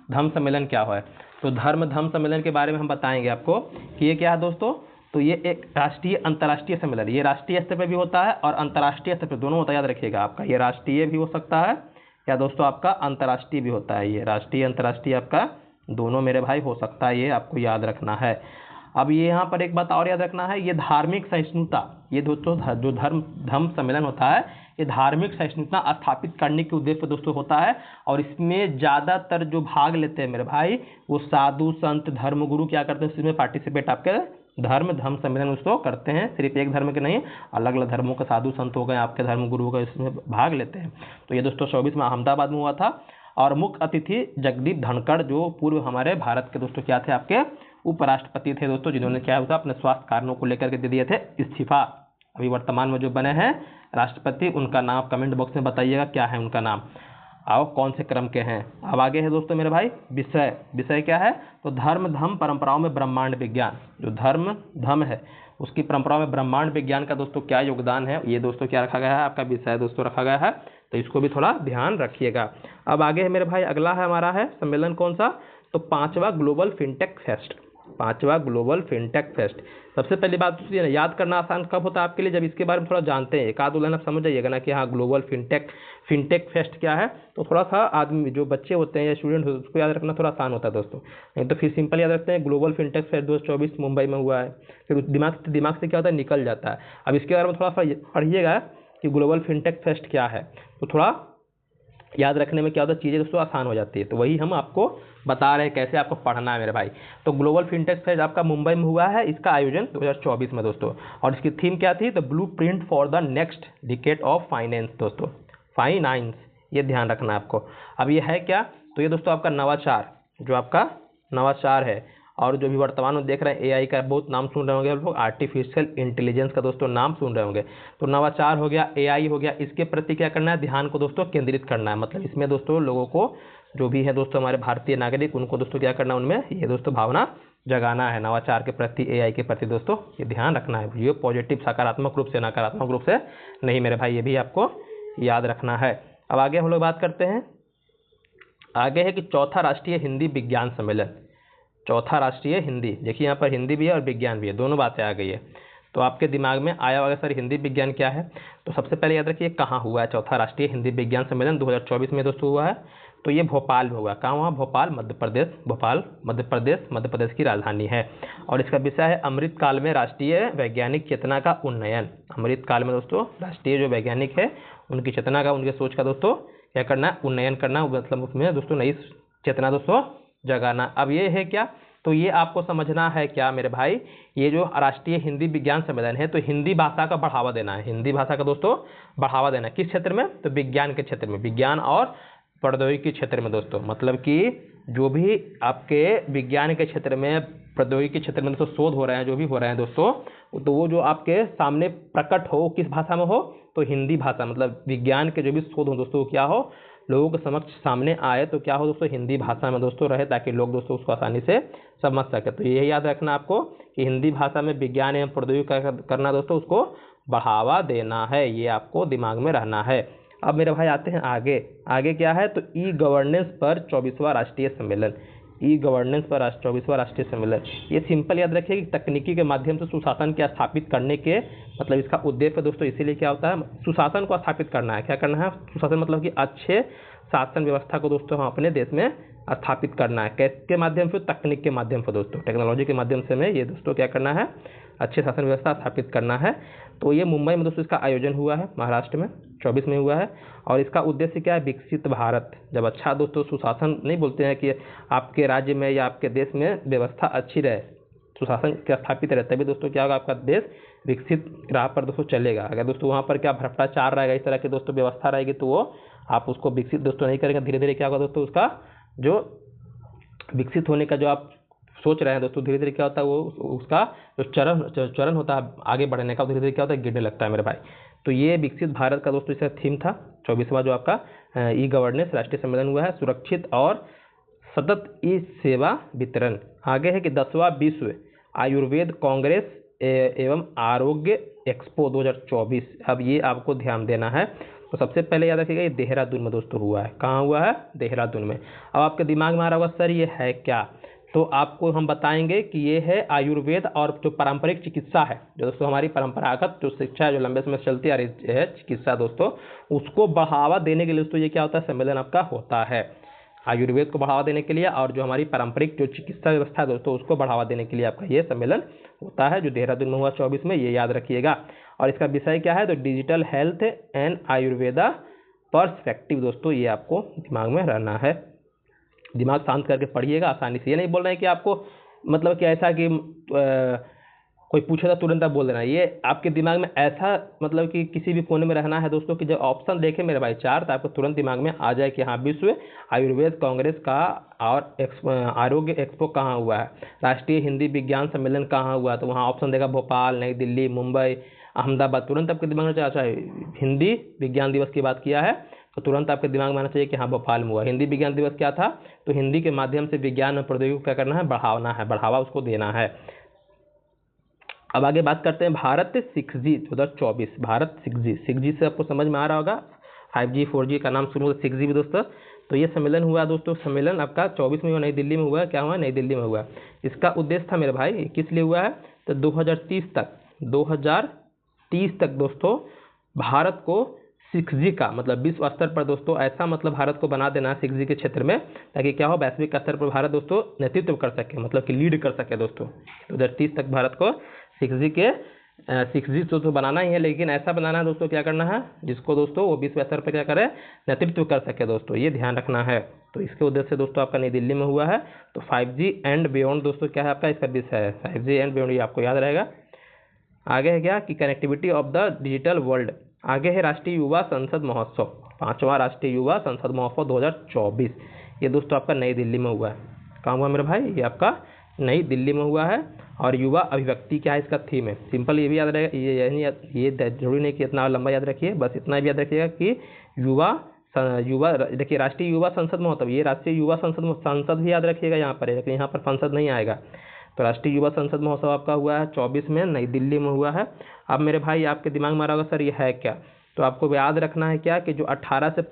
धम सम्मेलन क्या है। तो धम सम्मेलन के बारे में हम बताएंगे आपको कि ये क्या है दोस्तों। तो ये एक राष्ट्रीय अंतर्राष्ट्रीय सम्मेलन, ये राष्ट्रीय स्तर पर भी होता है और अंतर्राष्ट्रीय स्तर पर दोनों होता है, याद रखिएगा आपका। ये राष्ट्रीय भी हो सकता है या दोस्तों आपका अंतर्राष्ट्रीय भी होता है। ये राष्ट्रीय अंतर्राष्ट्रीय आपका दोनों मेरे भाई हो सकता है, ये आपको याद रखना है। अब ये यहाँ पर एक बात और याद रखना है, ये धार्मिक सहिष्णुता, ये दोस्तों जो धम सम्मेलन होता है ये धार्मिक सहिष्णुता स्थापित करने के उद्देश्य दोस्तों होता है। और इसमें ज़्यादातर जो भाग लेते हैं मेरे भाई वो साधु संत धर्मगुरु क्या करते हैं, इसमें पार्टिसिपेट आपके धम सम्मेलन उसको करते हैं। सिर्फ एक धर्म के नहीं, अलग अलग धर्मों के साधु संत हो गए, आपके धर्म गुरु हो गए, इसमें भाग लेते हैं। तो ये दोस्तों 24 में अहमदाबाद में हुआ था। और मुख्य अतिथि जगदीप धनखड़, जो पूर्व हमारे भारत के दोस्तों क्या थे, आपके उपराष्ट्रपति थे दोस्तों, जिन्होंने क्या होता अपने स्वास्थ्य कारणों को लेकर के दे दिए थे इस्तीफा। अभी वर्तमान में जो बने हैं राष्ट्रपति, उनका नाम कमेंट बॉक्स में बताइएगा क्या है उनका नाम, आओ कौन से क्रम के हैं। अब आगे है दोस्तों मेरे भाई विषय क्या है। तो धम परंपराओं में ब्रह्मांड विज्ञान। जो धम है उसकी परंपराओं में ब्रह्मांड विज्ञान का दोस्तों क्या योगदान है, ये दोस्तों क्या रखा गया है, आपका विषय दोस्तों रखा गया है। तो इसको भी थोड़ा ध्यान रखिएगा। अब आगे है मेरे भाई, अगला है हमारा है सम्मेलन कौन सा। तो 5वां ग्लोबल फिनटेक फेस्ट। 5वां ग्लोबल फिनटेक फेस्ट। सबसे पहली बात तो ये याद करना आसान कब होता है आपके लिए, जब इसके बारे में थोड़ा जानते हैं। एक आध उदाहरण आप समझ जाइएगा ना कि हाँ ग्लोबल फिनटेक फेस्ट क्या है। तो थोड़ा सा आदमी जो बच्चे होते हैं या स्टूडेंट होते हैं उसको याद रखना थोड़ा आसान होता है दोस्तों। नहीं तो फिर सिंपल याद रखते हैं ग्लोबल फिनटेक फेस्ट 2024 मुंबई में हुआ है, फिर दिमाग से क्या होता है निकल जाता है। अब इसके बारे में थोड़ा सा पढ़िएगा कि ग्लोबल फिनटेक फेस्ट क्या है, तो थोड़ा याद रखने में क्या होता है, चीज़ें दोस्तों आसान हो जाती है। तो वही हम आपको बता रहे हैं कैसे आपको पढ़ना है मेरे भाई। तो ग्लोबल फिनटेक फेस्ट आपका मुंबई में हुआ है, इसका आयोजन 2024 में दोस्तों। और इसकी थीम क्या थी, the blue print for the next decade of finance दोस्तों, फाइनेंस, ये ध्यान रखना है आपको। अब ये है क्या, तो ये दोस्तों आपका नवाचार, जो आपका नवाचार है। और जो भी वर्तमान में देख रहे हैं AI का बहुत नाम सुन रहे होंगे आप लोग, आर्टिफिशियल इंटेलिजेंस का दोस्तों नाम सुन रहे होंगे। तो नवाचार हो गया, AI हो गया, इसके प्रति क्या करना है, ध्यान को दोस्तों केंद्रित करना है। मतलब इसमें दोस्तों लोगों को जो भी है दोस्तों हमारे भारतीय नागरिक, उनको दोस्तों क्या करना है, उनमें ये दोस्तों भावना जगाना है नवाचार के प्रति, AI के प्रति दोस्तों ये ध्यान रखना है। ये पॉजिटिव सकारात्मक रूप से, नकारात्मक रूप से नहीं मेरे भाई, ये भी आपको याद रखना है। अब आगे हम लोग बात करते हैं, आगे है कि चौथा राष्ट्रीय हिंदी विज्ञान सम्मेलन। चौथा राष्ट्रीय हिंदी, देखिए यहाँ पर हिंदी भी है और विज्ञान भी है, दोनों बातें आ गई है। तो आपके दिमाग में आया होगा सर हिंदी विज्ञान क्या है। तो सबसे पहले याद रखिए कहाँ हुआ है चौथा राष्ट्रीय हिंदी विज्ञान सम्मेलन, 2024 में दोस्तों हुआ है। तो ये भोपाल में हुआ। कहाँ हुआ, भोपाल मध्य प्रदेश, भोपाल मध्य प्रदेश की राजधानी है। और इसका विषय है अमृत काल में राष्ट्रीय वैज्ञानिक चेतना का उन्नयन। अमृत काल में दोस्तों राष्ट्रीय जो वैज्ञानिक है उनकी चेतना का, उनके सोच का दोस्तों क्या करना है, उन्नयन करना, मतलब उसमें दोस्तों नई चेतना दोस्तों जगाना। अब ये है क्या, तो ये आपको समझना है क्या मेरे भाई, ये जो राष्ट्रीय हिंदी विज्ञान सम्मेलन है तो हिंदी भाषा का बढ़ावा देना है। हिंदी भाषा का दोस्तों बढ़ावा देना किस क्षेत्र में, तो विज्ञान के क्षेत्र में, विज्ञान और प्रौद्योगिकी के क्षेत्र में दोस्तों। मतलब कि जो भी आपके विज्ञान के क्षेत्र में, प्रौद्योगिकी के क्षेत्र में दोस्तों शोध हो रहे हैं, जो भी हो रहे हैं दोस्तों, तो वो जो आपके सामने प्रकट हो, किस भाषा में हो, तो हिंदी भाषा, मतलब विज्ञान के जो भी शोध हो दोस्तों, क्या हो, लोगों के समक्ष सामने आए तो क्या हो दोस्तों, हिंदी भाषा में दोस्तों रहे, ताकि लोग दोस्तों उसको आसानी से समझ सके। तो ये याद रखना आपको कि हिंदी भाषा में विज्ञान एवं प्रौद्योगिकी करना दोस्तों, उसको बढ़ावा देना है, ये आपको दिमाग में रहना है। अब मेरे भाई आते हैं आगे। आगे क्या है, तो ई गवर्नेंस पर 24वां राष्ट्रीय सम्मेलन। ई गवर्नेंस पर 24वां राष्ट्रीय सम्मेलन, ये सिंपल याद रखिए कि तकनीकी के माध्यम से सुशासन के स्थापित करने के, मतलब इसका उद्देश्य दोस्तों इसीलिए क्या होता है, सुशासन को स्थापित करना है। क्या करना है, सुशासन मतलब कि अच्छे शासन व्यवस्था को दोस्तों हम अपने देश में स्थापित करना है। कैसके माध्यम से, तकनीक के माध्यम से दोस्तों, टेक्नोलॉजी के माध्यम से हमें ये दोस्तों क्या करना है, अच्छे शासन व्यवस्था स्थापित करना है। तो ये मुंबई में दोस्तों इसका आयोजन हुआ है, महाराष्ट्र में 24 में हुआ है। और इसका उद्देश्य क्या है, विकसित भारत। जब अच्छा दोस्तों सुशासन, नहीं बोलते हैं कि आपके राज्य में या आपके देश में व्यवस्था अच्छी रहे, सुशासन क्या स्थापित रहे, तभी दोस्तों क्या होगा, आपका देश विकसित राह पर दोस्तों चलेगा। अगर दोस्तों वहाँ पर क्या भ्रष्टाचार रहेगा, इस तरह की दोस्तों व्यवस्था रहेगी, तो वो आप उसको विकसित दोस्तों नहीं करेंगे। धीरे धीरे क्या होगा दोस्तों, उसका जो विकसित होने का जो आप सोच रहे हैं दोस्तों, धीरे धीरे क्या होता है, वो उसका जो चरण होता है आगे बढ़ने का, धीरे धीरे क्या होता है, गिरने लगता है मेरे भाई। तो ये विकसित भारत का दोस्तों इसका थीम था 24वां जो आपका ई गवर्नेंस राष्ट्रीय सम्मेलन हुआ है, सुरक्षित और सतत ई सेवा वितरण। आगे है कि 10वां विश्व आयुर्वेद कांग्रेस एवं आरोग्य एक्सपो 2024। अब ये आपको ध्यान देना है। तो सबसे पहले याद रखिएगा, ये देहरादून में दोस्तों हुआ है। कहाँ हुआ है, देहरादून में। अब आपके दिमाग में आ रहा होगा सर ये है क्या, तो आपको हम बताएंगे कि ये है आयुर्वेद और जो पारंपरिक चिकित्सा है, जो दोस्तों हमारी परंपरागत जो शिक्षा है, जो लंबे समय से चलती आ रही है चिकित्सा दोस्तों, उसको बढ़ावा देने के लिए दोस्तों ये क्या होता है, सम्मेलन आपका होता है। आयुर्वेद को बढ़ावा देने के लिए और जो हमारी पारंपरिक जो चिकित्सा व्यवस्था है दोस्तों, उसको बढ़ावा देने के लिए आपका ये सम्मेलन होता है, जो देहरादून में हुआ 24 में, ये याद रखिएगा। और इसका विषय क्या है, तो digital health and Ayurveda perspective दोस्तों, ये आपको दिमाग में रहना है। दिमाग शांत करके पढ़िएगा आसानी से। ये नहीं बोल रहे हैं कि आपको मतलब कि ऐसा कि कोई पूछे तो तुरंत आप बोल देना, ये आपके दिमाग में ऐसा मतलब कि किसी भी कोने में रहना है दोस्तों, कि जब ऑप्शन देखे मेरे भाई 4, तो आपको तुरंत दिमाग में आ जाए कि हाँ, विश्व आयुर्वेद कांग्रेस का और आरोग्य एक्सपो कहाँ हुआ है, राष्ट्रीय हिंदी विज्ञान सम्मेलन कहाँ हुआ है, तो वहाँ ऑप्शन देगा भोपाल, नई दिल्ली, मुंबई, अहमदाबाद। तुरंत आपके दिमाग में अच्छा हिंदी विज्ञान दिवस की बात किया है, तो तुरंत आपके दिमाग में आना चाहिए कि हाँ, भोपाल में हुआ। हिंदी विज्ञान दिवस क्या था, तो हिंदी के माध्यम से विज्ञान और प्रौद्योगिकी क्या करना है, बढ़ावा उसको देना है। अब आगे बात करते हैं भारत 6G 2024। भारत 6G से आपको समझ में आ रहा होगा, 5G 4G का नाम सुनो, 6G भी दोस्तों। तो ये सम्मेलन हुआ दोस्तों, सम्मेलन आपका 24 में हुआ, नई दिल्ली में हुआ। क्या हुआ, नई दिल्ली में हुआ। इसका उद्देश्य था मेरे भाई, किस लिए हुआ है, तो 2030 तक दोस्तों भारत को 6G का मतलब विश्व स्तर पर दोस्तों ऐसा मतलब भारत को बना देना है 6G के क्षेत्र में, ताकि क्या हो, वैश्विक स्तर पर भारत दोस्तों नेतृत्व कर सके, मतलब कि लीड कर सके दोस्तों। 2030 तक भारत को 6G तो बनाना ही है, लेकिन ऐसा बनाना है दोस्तों, क्या करना है, जिसको दोस्तों वो विश्व स्तर पर क्या करे, नेतृत्व कर सके दोस्तों, ये ध्यान रखना है। तो इसके उद्देश्य से दोस्तों आपका नई दिल्ली में हुआ है। तो 5G एंड बियॉन्ड दोस्तों क्या है आपका, इसका विषय है 5G एंड बियॉन्ड, ये आपको याद रहेगा। आगे है क्या कि connectivity of the digital world. आगे है राष्ट्रीय युवा संसद महोत्सव, 5वां राष्ट्रीय युवा संसद महोत्सव 2024। ये दोस्तों आपका नई दिल्ली में हुआ है। कहाँ हुआ मेरे भाई, ये आपका नई दिल्ली में हुआ है। और युवा अभिव्यक्ति क्या है, इसका थीम है। सिंपल ये भी याद रहेगा, ये जरूरी नहीं कि इतना लंबा याद रखिए, बस इतना भी याद रखिएगा कि युवा देखिए राष्ट्रीय युवा संसद महोत्सव, ये राष्ट्रीय युवा संसद भी याद रखिएगा यहाँ पर, लेकिन यहाँ पर संसद नहीं आएगा। तो राष्ट्रीय युवा संसद महोत्सव आपका हुआ है 24 में, नई दिल्ली में हुआ है। अब मेरे भाई आपके दिमाग में आ रहा होगा सर ये है क्या, तो आपको याद रखना है क्या कि जो 18 से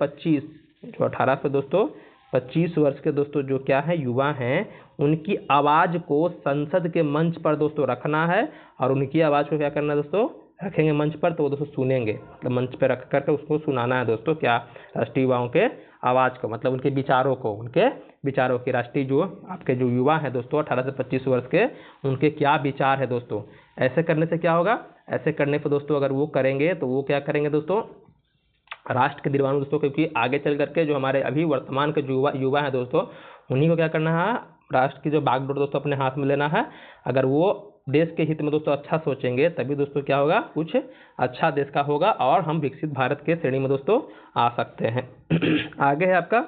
25 वर्ष के दोस्तों जो क्या है युवा हैं, उनकी आवाज़ को संसद के मंच पर दोस्तों रखना है। और उनकी आवाज़ को क्या करना है दोस्तों, रखेंगे मंच पर, तो वो दोस्तों सुनेंगे, मतलब मंच पर रख करके उसको सुनाना है दोस्तों, क्या, राष्ट्रीय युवाओं के आवाज़ को, मतलब उनके विचारों की। राष्ट्रीय जो आपके जो युवा हैं दोस्तों 18 से 25 वर्ष के, उनके क्या विचार है दोस्तों। ऐसे करने से क्या होगा, ऐसे करने पर दोस्तों अगर वो करेंगे तो वो क्या करेंगे दोस्तों, राष्ट्र के निर्माण दोस्तों, क्योंकि आगे चल करके जो हमारे अभी वर्तमान के जो युवा हैं दोस्तों, उन्हीं को क्या करना है, राष्ट्र की जो बागडोर दोस्तों अपने हाथ में लेना है। अगर वो देश के हित में दोस्तों अच्छा सोचेंगे, तभी दोस्तों क्या होगा, कुछ अच्छा देश का होगा और हम विकसित भारत के श्रेणी में दोस्तों आ सकते हैं। आगे है आपका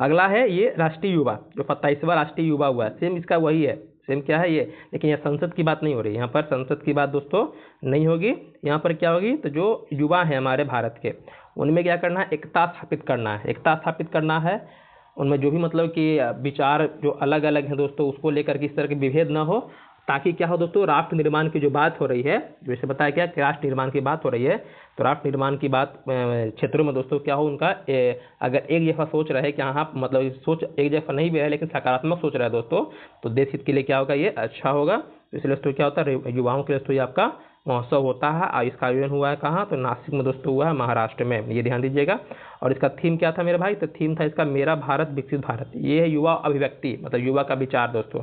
अगला है ये राष्ट्रीय युवा, जो 27वां राष्ट्रीय युवा हुआ है, सेम इसका वही है, सेम क्या है ये, लेकिन यहाँ संसद की बात नहीं हो रही, यहाँ पर संसद की बात दोस्तों नहीं होगी। यहाँ पर क्या होगी, तो जो युवा है हमारे भारत के, उनमें क्या करना है, एकता स्थापित करना है, एकता स्थापित करना है। उनमें जो भी मतलब कि विचार जो अलग अलग हैं दोस्तों, उसको लेकर के इस तरह के विभेद ना हो, ताकि क्या हो दोस्तों, राष्ट्र निर्माण की जो बात हो रही है, जैसे बताया क्या कि राष्ट्र निर्माण की बात हो रही है, तो राष्ट्र निर्माण की बात क्षेत्रों में दोस्तों क्या हो, उनका अगर एक जैसा सोच रहे कि हाँ मतलब सोच एक जैसा नहीं भी है, लेकिन सकारात्मक सोच रहा है दोस्तों, तो देश हित के लिए क्या होगा, ये अच्छा होगा। तो इसलिए दोस्तों क्या होता है, युवाओं के लिए दोस्तों ये आपका महोत्सव होता है। और इसका आयोजन हुआ है कहाँ, तो नासिक में दोस्तों हुआ है, महाराष्ट्र में, ये ध्यान दीजिएगा। और इसका थीम क्या था मेरे भाई, तो थीम था इसका मेरा भारत विकसित भारत। ये है युवा अभिव्यक्ति, मतलब युवा का विचार दोस्तों,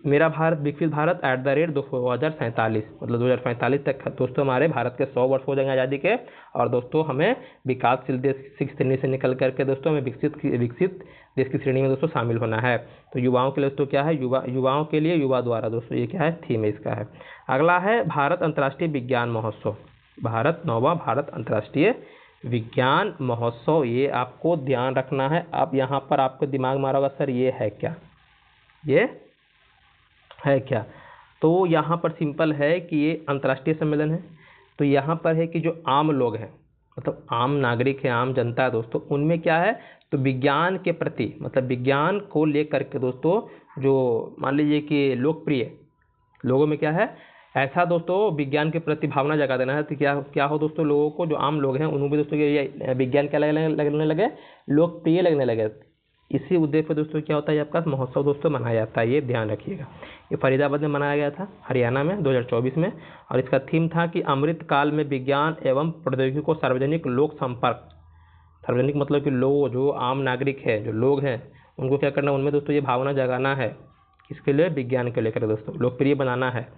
मेरा भारत विकसित भारत @2047, मतलब 2045 तक दोस्तों हमारे भारत के 100 वर्ष हो जाएंगे आज़ादी के। और दोस्तों हमें विकासशील देश की श्रेणी से निकल करके दोस्तों हमें विकसित देश की श्रेणी में दोस्तों शामिल होना है। तो युवाओं के लिए दोस्तों क्या है, युवाओं के लिए युवा द्वारा दोस्तों, ये क्या है, थीम है इसका है। अगला है भारत अंतर्राष्ट्रीय विज्ञान महोत्सव, भारत अंतर्राष्ट्रीय विज्ञान महोत्सव, ये आपको ध्यान रखना है। अब यहाँ पर आपको दिमाग मारा होगा, सर ये है क्या, ये है क्या, तो यहाँ पर सिंपल है कि ये अंतर्राष्ट्रीय सम्मेलन है। तो यहाँ पर है कि जो आम लोग हैं, मतलब आम नागरिक है, आम जनता है दोस्तों, उनमें क्या है, तो विज्ञान के प्रति, मतलब विज्ञान को लेकर के दोस्तों, जो मान लीजिए कि लोकप्रिय लोगों में क्या है, ऐसा दोस्तों विज्ञान के प्रति भावना जगा देना है। तो क्या हो दोस्तों, लोगों को, जो आम लोग हैं, उनको भी दोस्तों ये विज्ञान क्या लगने लगे, लोकप्रिय लगने लगे। इसी उद्देश्य पर दोस्तों क्या होता है, आपका महोत्सव दोस्तों मनाया जाता है, ये ध्यान रखिएगा। ये फरीदाबाद में मनाया गया था, हरियाणा में 2024 में। और इसका थीम था कि अमृत काल में विज्ञान एवं प्रौद्योगिकी को सार्वजनिक लोक संपर्क, सार्वजनिक मतलब कि लोग, जो आम नागरिक है, जो लोग हैं, उनको क्या करना, उनमें दोस्तों ये भावना जगाना है, किसके लिए, विज्ञान को लेकर दोस्तों, लोकप्रिय बनाना है।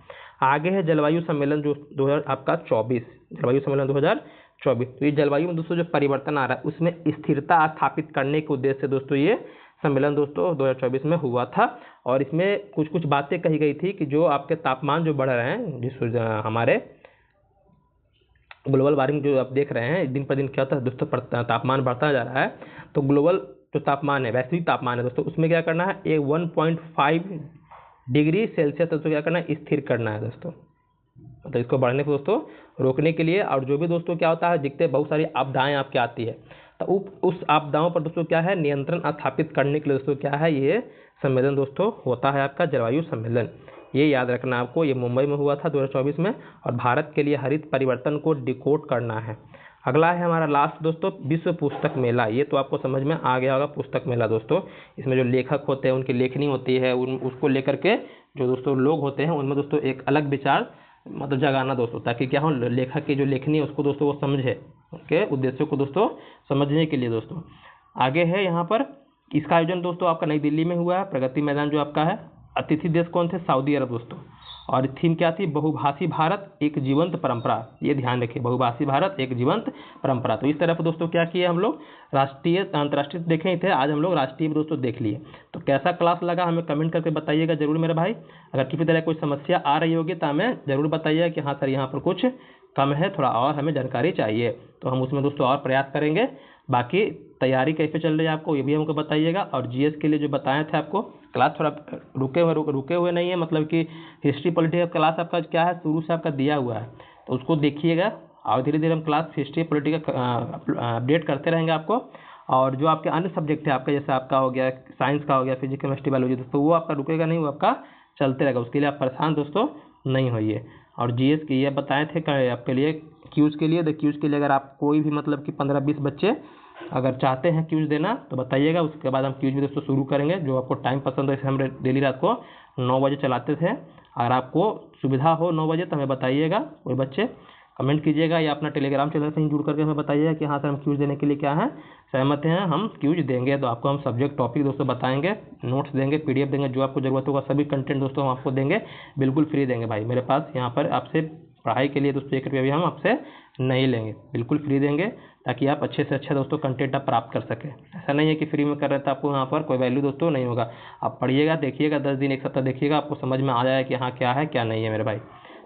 आगे है जलवायु सम्मेलन जो 2024, जलवायु सम्मेलन 2024। तो ये जलवायु में दोस्तों जो परिवर्तन आ रहा है, उसमें स्थिरता स्थापित करने के उद्देश्य से दोस्तों ये सम्मेलन दोस्तों 2024 में हुआ था। और इसमें कुछ कुछ बातें कही गई थी कि जो आपके तापमान जो बढ़ रहे हैं, जिस हमारे ग्लोबल वार्मिंग जो आप देख रहे हैं, दिन पर दिन क्या होता है दोस्तों, तापमान बढ़ता जा रहा है। तो ग्लोबल जो तापमान है, वैश्विक तापमान है दोस्तों, उसमें क्या करना है, एक 1.5 डिग्री सेल्सियस दोस्तों क्या करना है, स्थिर करना है दोस्तों, मतलब इसको बढ़ने को दोस्तों रोकने के लिए। और जो भी दोस्तों क्या होता है, दिखते बहुत सारी आपदाएं आपके आती है, तो उस आपदाओं पर दोस्तों क्या है, नियंत्रण स्थापित करने के लिए दोस्तों क्या है, ये सम्मेलन दोस्तों होता है आपका जलवायु सम्मेलन। ये याद रखना आपको, ये मुंबई में हुआ था 2024 में। और भारत के लिए हरित परिवर्तन को डिकोड करना है। अगला है हमारा लास्ट दोस्तों, विश्व पुस्तक मेला। ये तो आपको समझ में आ गया होगा, पुस्तक मेला दोस्तों, इसमें जो लेखक होते हैं, उनकी लेखनी होती है, उसको लेकर के जो दोस्तों लोग होते हैं, उनमें दोस्तों एक अलग विचार मतलब जगाना दोस्तों, ताकि क्या हो, लेखक की जो लेखनी है उसको दोस्तों वो समझे, उनके उद्देश्यों को दोस्तों समझने के लिए दोस्तों। आगे है यहाँ पर, इसका आयोजन दोस्तों आपका नई दिल्ली में हुआ है, प्रगति मैदान जो आपका है। अतिथि देश कौन थे, सऊदी अरब दोस्तों। और थीम क्या थी, बहुभाषी भारत एक जीवंत परंपरा। ये ध्यान रखिए, बहुभाषी भारत एक जीवंत परंपरा। तो इस तरह दोस्तों क्या किए हम लोग, राष्ट्रीय अंतर्राष्ट्रीय देखे ही थे, आज हम लोग राष्ट्रीय दोस्तों देख लिए। तो कैसा क्लास लगा हमें कमेंट करके बताइएगा जरूर मेरे भाई। अगर किसी तरह कोई समस्या आ रही होगी तो हमें जरूर बताइएगा कि हाँ सर यहाँ पर कुछ कम है, थोड़ा और हमें जानकारी चाहिए, तो हम उसमें दोस्तों और प्रयास करेंगे। बाकी तैयारी कैसे चल रही है आपको, ये भी हमको बताइएगा। और जीएस के लिए जो बताए थे आपको, क्लास थोड़ा रुके हुए नहीं है, मतलब कि हिस्ट्री पॉलिटिकल क्लास आपका क्या है, शुरू से आपका दिया हुआ है, तो उसको देखिएगा। और धीरे धीरे हम क्लास हिस्ट्री पॉलिटिकल अपडेट करते रहेंगे आपको। और जो आपके अन्य सब्जेक्ट है आपका, जैसे आपका हो गया साइंस का, हो गया फिजिक्स केमिस्ट्री बायोलॉजी, दोस्तों वो आपका रुकेगा नहीं, वो आपका चलते रहेगा। उसके लिए आप परेशान दोस्तों नहीं होइए। और जीएस के ये बताए थे आपके लिए क्यूज़ के लिए, तो क्यूज़ के लिए अगर आप कोई भी मतलब कि 15-20 बच्चे अगर चाहते हैं क्यूज़ देना तो बताइएगा, उसके बाद हम क्यूज़ भी दोस्तों शुरू करेंगे। जो आपको टाइम पसंद है, जैसे हम डेली रात को 9 बजे चलाते थे, अगर आपको सुविधा हो 9 बजे तो हमें बताइएगा, कोई बच्चे कमेंट कीजिएगा, या अपना टेलीग्राम चैनल से ही जुड़ करके हमें बताइएगा कि हाँ सर हम क्यूज़ देने के लिए क्या है सहमत हैं, हम क्यूज़ देंगे। तो आपको हम सब्जेक्ट टॉपिक दोस्तों बताएंगे, नोट्स देंगे, पीडीएफ देंगे, जो आपको ज़रूरत होगा सभी कंटेंट दोस्तों हम आपको देंगे, बिल्कुल फ्री देंगे भाई। मेरे पास यहाँ पर आपसे पढ़ाई के लिए दोस्तों 1 रुपया भी हम आपसे नहीं लेंगे, बिल्कुल फ्री देंगे, ताकि आप अच्छे से अच्छा दोस्तों कंटेंट आप प्राप्त कर सकें। ऐसा नहीं है कि फ्री में कर रहे थे, आपको यहाँ पर कोई वैल्यू दोस्तों नहीं होगा। आप पढ़िएगा, देखिएगा, 10 दिन 1 सप्ताह देखिएगा, आपको समझ में आ जाएगा कि हाँ क्या है क्या नहीं है मेरे भाई।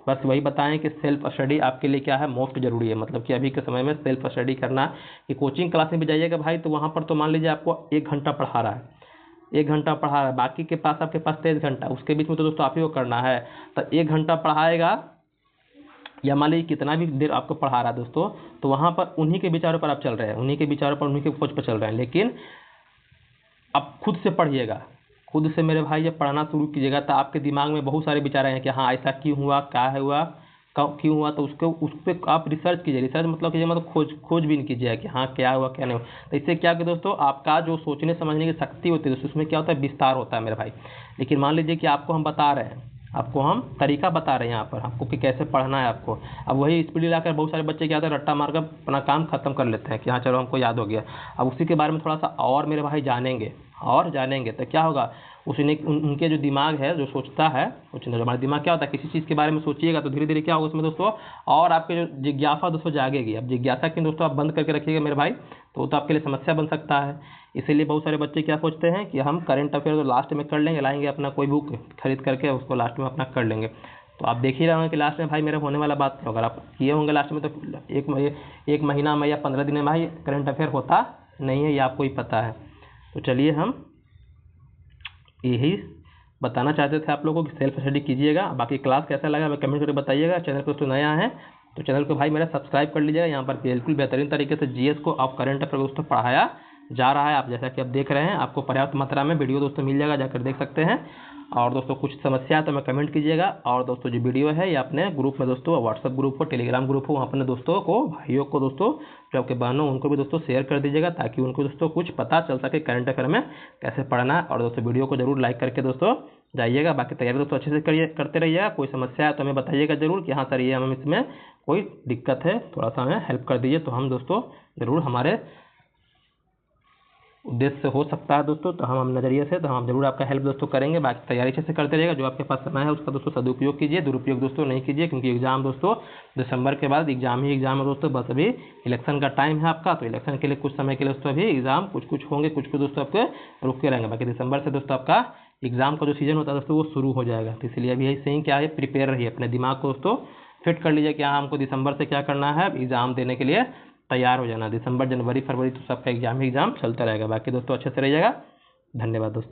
बस वही बताएं कि सेल्फ स्टडी आपके लिए क्या है, मोस्ट जरूरी है। मतलब कि अभी के समय में सेल्फ स्टडी करना, कि कोचिंग क्लास में भी जाइएगा भाई तो वहाँ पर तो मान लीजिए आपको 1 घंटा पढ़ा रहा है, 1 घंटा पढ़ा रहा है, बाकी के पास आपके पास 23 घंटा, उसके बीच में तो दोस्तों आप ही को करना है। तो 1 घंटा पढ़ाएगा या मान लीजिए कितना भी देर आपको पढ़ा रहा है दोस्तों, तो वहाँ पर उन्हीं के विचारों पर आप चल रहे हैं, उन्हीं के विचारों पर, उन्हीं के खोज पर चल रहे हैं। लेकिन अब खुद से पढ़िएगा, खुद से मेरे भाई जब पढ़ना शुरू कीजिएगा तो आपके दिमाग में बहुत सारे विचार आएंगे कि हाँ ऐसा क्यों हुआ, क्या है हुआ, क्यों हुआ, तो उसको उस पर आप रिसर्च कीजिए। रिसर्च मतलब कीजिए, मतलब खोज भी नहीं कीजिए कि हाँ क्या हुआ क्या नहीं हुआ। तो इससे क्या कि दोस्तों आपका जो सोचने समझने की शक्ति होती है दोस्तों, उसमें क्या होता है, विस्तार होता है मेरे भाई। लेकिन मान लीजिए कि आपको हम बता रहे हैं, आपको हम तरीका बता रहे हैं यहाँ पर आपको कि कैसे पढ़ना है आपको। अब वही स्पीड लाकर बहुत सारे बच्चे क्या होता है, रट्टा मारकर अपना काम खत्म कर लेते हैं कि हाँ चलो हमको याद हो गया। अब उसी के बारे में थोड़ा सा और मेरे भाई जानेंगे तो क्या होगा, उसने उनके जो दिमाग है जो सोचता है, हमारा दिमाग क्या होता है, किसी चीज़ के बारे में सोचिएगा तो धीरे धीरे क्या होगा उसमें दोस्तों, और आपके जो जिज्ञासा दोस्तों जागेगी। अब जिज्ञासा की दोस्तों आप बंद करके रखिएगा मेरे भाई, तो आपके लिए समस्या बन सकता है। इसीलिए बहुत सारे बच्चे क्या सोचते हैं कि हम करंट अफेयर तो लास्ट में कर लेंगे, लाएंगे अपना कोई बुक खरीद करके उसको लास्ट में अपना कर लेंगे। तो आप देख ही रहे होंगे कि लास्ट में भाई मेरा होने वाला बात है। अगर आप किए होंगे लास्ट में तो एक महीना में या 15 दिन में भाई करंट अफेयर होता नहीं है, ये आपको ही पता है। तो चलिए हम यही बताना चाहते थे आप लोगों को कि सेल्फ स्टडी कीजिएगा। बाकी क्लास कैसा लगा हमें कमेंट करके बताइएगा। चैनल पर दोस्तों नया है तो चैनल को भाई मेरा सब्सक्राइब कर लीजिएगा। यहाँ पर बिल्कुल बेहतरीन तरीके से जीएस को और करंट अफेयर दोस्तों पढ़ाया जा रहा है। आप जैसा कि आप देख रहे हैं, आपको पर्याप्त मात्रा में वीडियो दोस्तों मिल जाएगा, जाकर देख सकते हैं। और दोस्तों कुछ समस्या है तो हमें कमेंट कीजिएगा। और दोस्तों जो वीडियो है ये अपने ग्रुप में दोस्तों, व्हाट्सअप ग्रुप हो, टेलीग्राम ग्रुप हो, अपने दोस्तों को, भाइयों को दोस्तों, जो आपके बहनों उनको भी दोस्तों शेयर कर दीजिएगा, ताकि उनको दोस्तों कुछ पता चल सके करंट अफेयर में कैसे पढ़ना है। और दोस्तों वीडियो को जरूर लाइक करके दोस्तों जाइएगा। बाकी तैयारी दोस्तों अच्छे से करते रहिएगा। कोई समस्या है तो हमें बताइएगा जरूर कि हाँ सर ये हमें इसमें कोई दिक्कत है, थोड़ा सा हमें हेल्प कर दीजिए। तो हम दोस्तों ज़रूर हमारे उद्देश्य हो सकता है दोस्तों, तो हम नज़रिए से तो हम जरूर आपका हेल्प दोस्तों करेंगे। बाकी तैयारी अच्छे से करते रहिएगा। जो आपके पास समय है उसका दोस्तों सदुपयोग कीजिए, दुरुपयोग दोस्तों नहीं कीजिए, क्योंकि एग्जाम दोस्तों दिसंबर के बाद एग्जाम ही एग्जाम है दोस्तों। बस अभी इलेक्शन का टाइम है आपका, तो इलेक्शन के लिए कुछ समय के लिए दोस्तों अभी एग्जाम कुछ होंगे, कुछ दोस्तों आपके रुक के रहेंगे। बाकी दिसंबर से दोस्तों आपका एग्जाम का जो सीजन होता है दोस्तों वो शुरू हो जाएगा। तो इसलिए अभी ऐसे ही क्या है, प्रिपेयर रहिए, अपने दिमाग को दोस्तों फिट कर लीजिए कि हाँ हमको दिसंबर से क्या करना है, एग्जाम देने के लिए तैयार हो जाना। दिसंबर जनवरी फरवरी तो सबका एग्जाम ही एग्जाम चलता रहेगा। बाकी दोस्तों अच्छे से रहिएगा। धन्यवाद दोस्तों।